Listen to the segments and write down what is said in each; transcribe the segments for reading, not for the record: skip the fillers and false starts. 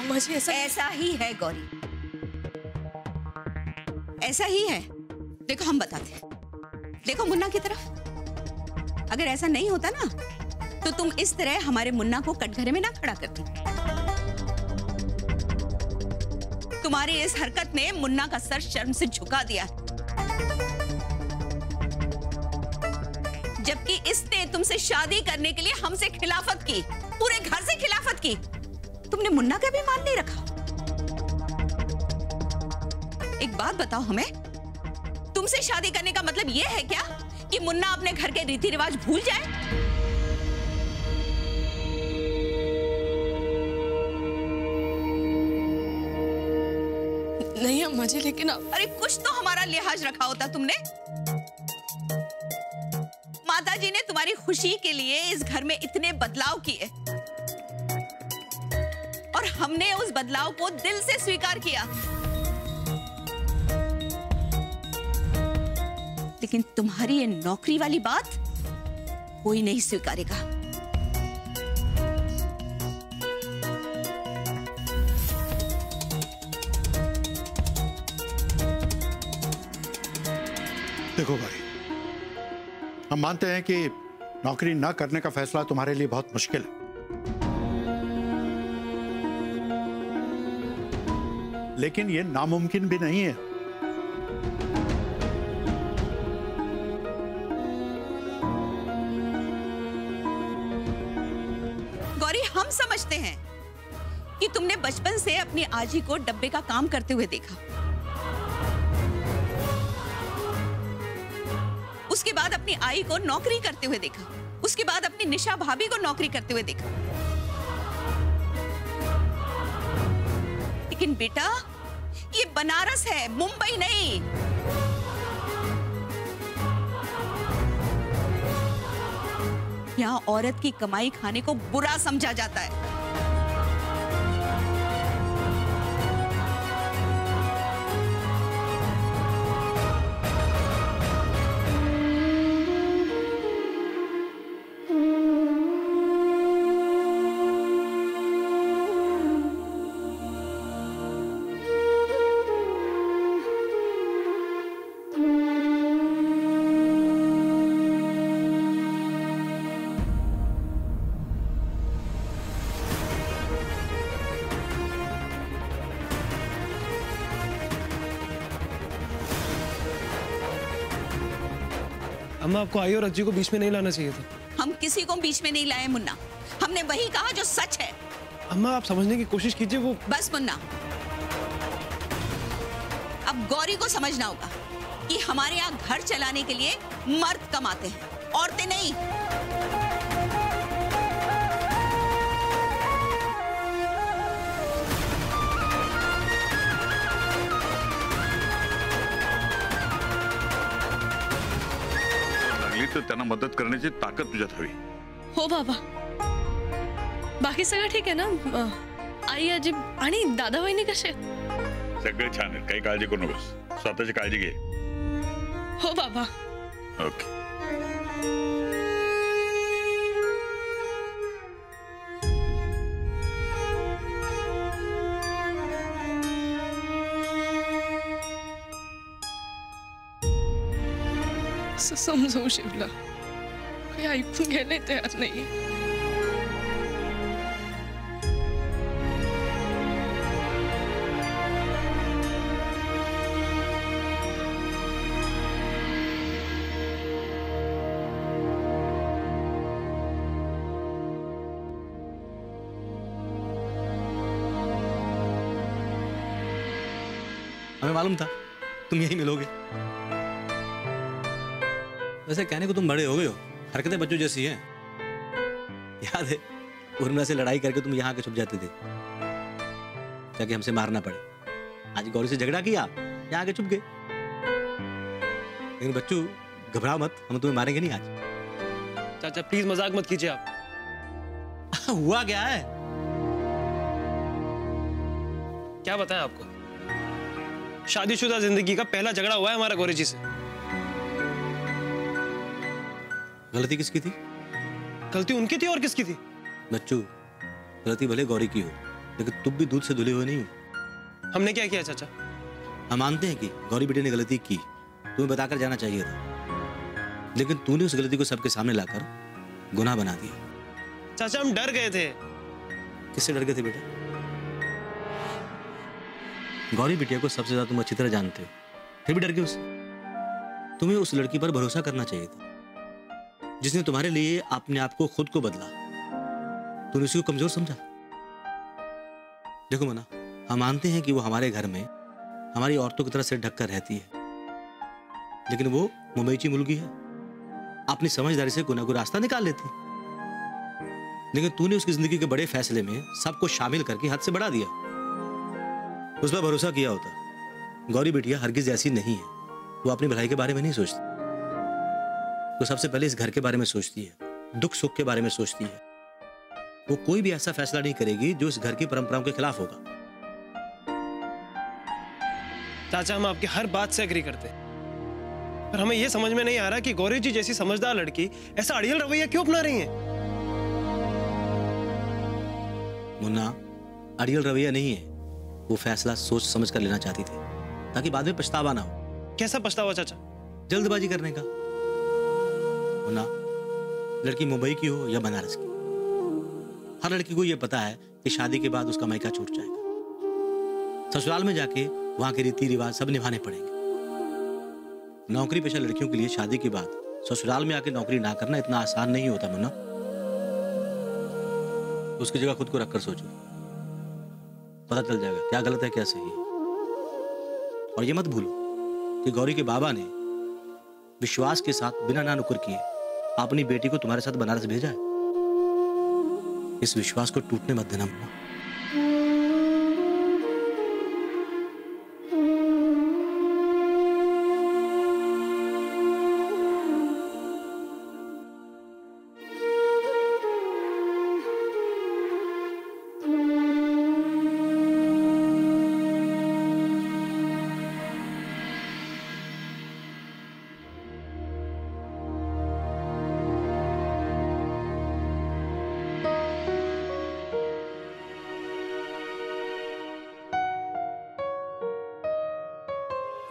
अम्मा जी ऐसा ही है गौरी, ऐसा ही है। देखो हम बताते हैं, देखो मुन्ना की तरफ। अगर ऐसा नहीं होता ना तो तुम इस तरह हमारे मुन्ना को कटघरे में ना खड़ा करती। तुम्हारी इस हरकत ने मुन्ना का सर शर्म से झुका दिया, जबकि इसने तुमसे शादी करने के लिए हमसे खिलाफत की, पूरे घर से खिलाफत की। तुमने मुन्ना का भी मान नहीं रखा। एक बात बताओ हमें, तुमसे शादी करने का मतलब यह है क्या कि मुन्ना अपने घर के रीति रिवाज भूल जाए? नहीं अम्मा जी, लेकिन अरे कुछ तो हमारा लिहाज रखा होता तुमने। माताजी ने तुम्हारी खुशी के लिए इस घर में इतने बदलाव किए और हमने उस बदलाव को दिल से स्वीकार किया, लेकिन तुम्हारी ये नौकरी वाली बात कोई नहीं स्वीकारेगा। देखो भाई, हम मानते हैं कि नौकरी ना करने का फैसला तुम्हारे लिए बहुत मुश्किल है, लेकिन यह नामुमकिन भी नहीं है। गौरी, हम समझते हैं कि तुमने बचपन से अपनी आजी को डब्बे का काम करते हुए देखा, उसके बाद अपनी आई को नौकरी करते हुए देखा, उसके बाद अपनी निशा भाभी को नौकरी करते हुए देखा। लेकिन बेटा, ये बनारस है, मुंबई नहीं। यहाँ औरत की कमाई खाने को बुरा समझा जाता है। अम्मा, आपको आई और अज्जी को बीच में नहीं लाना चाहिए था। हम किसी को बीच में नहीं लाए मुन्ना, हमने वही कहा जो सच है। अम्मा, आप समझने की कोशिश कीजिए। वो बस मुन्ना, अब गौरी को समझना होगा कि हमारे यहाँ घर चलाने के लिए मर्द कमाते हैं, औरतें नहीं। तर त्यांना मदत करण्याची ताकद तुझ्यात हवी। हो बाबा, बाकी सगळं ठीक आहे ना? आई, आजी आणि दादा वहिनी कसे आहेत? सगळे छान आहेत, काही काळजी करू नकोस, स्वतःची काळजी घे। हो बाबा। ओके। समजावू शिवला, काही ऐकून घ्यायला तयार नाही। हमें मालूम था तुम यही मिलोगे। वैसे कहने को तुम बड़े हो गए हो, हरकतें बच्चों जैसी हैं। याद है उर्मिला से लड़ाई करके तुम यहाँ के छुप जाते थे, ताकि हमसे मारना पड़े। आज गौरी से झगड़ा किया, यहाँ के छुप गए। लेकिन बच्चू घबराओ मत, हम तुम्हें मारेंगे नहीं आज। चाचा प्लीज मजाक मत कीजिए आप। हुआ क्या है? क्या बताएं आपको, शादीशुदा जिंदगी का पहला झगड़ा हुआ है हमारा गौरी जी से। गलती किसकी थी? गलती उनकी थी और किसकी थी? बच्चू, गलती भले गौरी की हो, लेकिन तुम भी दूध से धुले हुए नहीं हो। हमने क्या किया चाचा? हम मानते हैं कि गौरी बेटी ने गलती की, तुम्हें बताकर जाना चाहिए था, लेकिन तूने उस गलती को सबके सामने लाकर गुनाह बना दिया। चाचा हम डर गए थे। किससे डर गए थे बेटा? गौरी बिटिया को सबसे ज्यादा तुम अच्छी तरह जानते हो, फिर भी डर गए उससे? तुम्हें उस लड़की पर भरोसा करना चाहिए था, जिसने तुम्हारे लिए अपने आप को खुद को बदला। तूने उसी को कमजोर समझा। देखो मना, हम मानते हैं कि वो हमारे घर में हमारी औरतों की तरह से ढककर रहती है, लेकिन वो मुंबईची मुल्की है, अपनी समझदारी से कोई ना कोई रास्ता निकाल लेती। लेकिन तूने उसकी जिंदगी के बड़े फैसले में सबको शामिल करके हद से बढ़ा दिया। उस पर भरोसा किया होता। गौरी बिटिया हरगिज ऐसी नहीं है, वो अपनी भलाई के बारे में नहीं सोचती। वो सबसे पहले इस घर के बारे में सोचती है, दुख सुख के बारे में सोचती है। वो कोई भी ऐसा फैसला नहीं करेगी जो इस घर की परंपराओं के खिलाफ होगा। चाचा हम आपकी हर बात से एग्री करते हैं, पर हमें यह समझ में नहीं आ रहा कि गौरी जी जैसी समझदार लड़की ऐसा अड़ियल रवैया क्यों अपना रही है। मुन्ना, अड़ियल रवैया नहीं है, वो फैसला सोच समझ कर लेना चाहती थी, ताकि बाद में पछतावा ना हो। कैसा पछतावा चाचा? जल्दबाजी करने का। मुन्ना, लड़की मुंबई की हो या बनारस की, हर लड़की को यह पता है कि शादी के बाद उसका मायका छूट जाएगा। ससुराल में जाके वहां के रीति रिवाज सब निभाने पड़ेंगे। नौकरी पेशा लड़कियों के लिए शादी के बाद ससुराल में आके नौकरी ना करना इतना आसान नहीं होता मुन्ना। उसकी जगह खुद को रखकर सोचो, पता चल जाएगा क्या गलत है क्या सही है। और ये मत भूलो कि गौरी के बाबा ने विश्वास के साथ बिना ना नुकर किए अपनी बेटी को तुम्हारे साथ बनारस भेजा है। इस विश्वास को टूटने मत देना मुन्ना।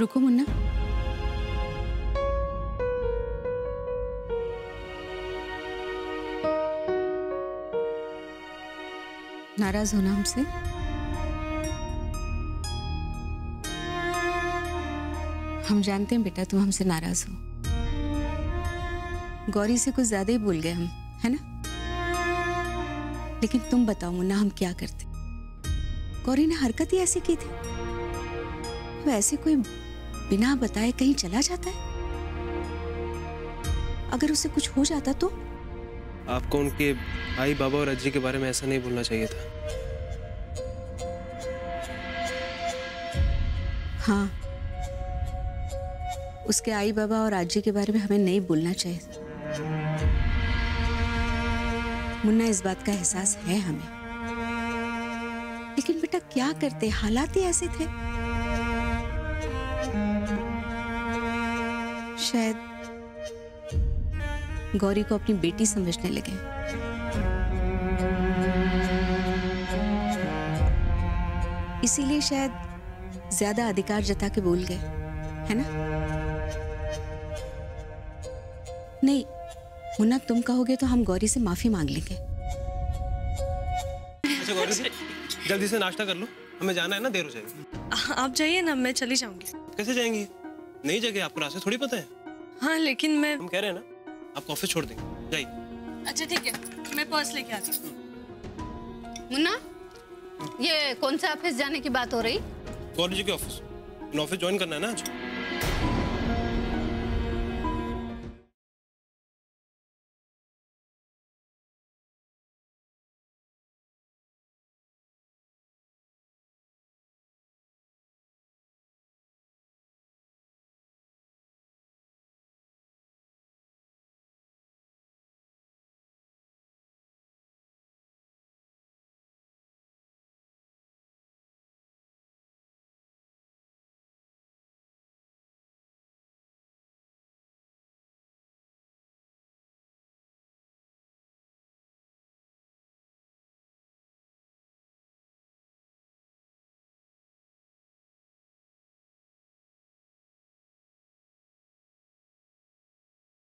रुको मुन्ना, नाराज हो ना हमसे? हम जानते हैं बेटा तुम हमसे नाराज हो। गौरी से कुछ ज्यादा ही भूल गए हम, है ना? लेकिन तुम बताओ मुन्ना, हम क्या करते? गौरी ने हरकत ही ऐसी की थी। वो ऐसे कोई बिना बताए कहीं चला जाता है? अगर उसे कुछ हो जाता तो? आपको उनके आई बाबा और अज्जी के बारे में ऐसा नहीं बोलना चाहिए था। हाँ, उसके आई बाबा और आजी के बारे में हमें नहीं बोलना चाहिए था। मुन्ना, इस बात का एहसास है हमें, लेकिन बेटा क्या करते, हालात ही ऐसे थे। शायद गौरी को अपनी बेटी समझने लगे। इसीलिए शायद ज्यादा अधिकार जता के बोल गए, है ना? नहीं मुन्ना, तुम कहोगे तो हम गौरी से माफी मांग लेंगे। अच्छा गौरी जी, जल्दी से नाश्ता कर लो, हमें जाना है ना, देर हो जाएगी। आप जाइए ना, मैं चली जाऊंगी। कैसे जाएंगी? नई जगह, आपको रास्ते थोड़ी पता है। हाँ लेकिन मैं... हम कह रहे हैं ना, आपको ऑफिस छोड़ देंगे, जाइए। अच्छा ठीक है, मैं पर्स लेके आती हूँ। मुन्ना, ये कौन सा ऑफिस जाने की बात हो रही? गौरी जी के ऑफिस। ऑफिस ज्वाइन करना है ना आज।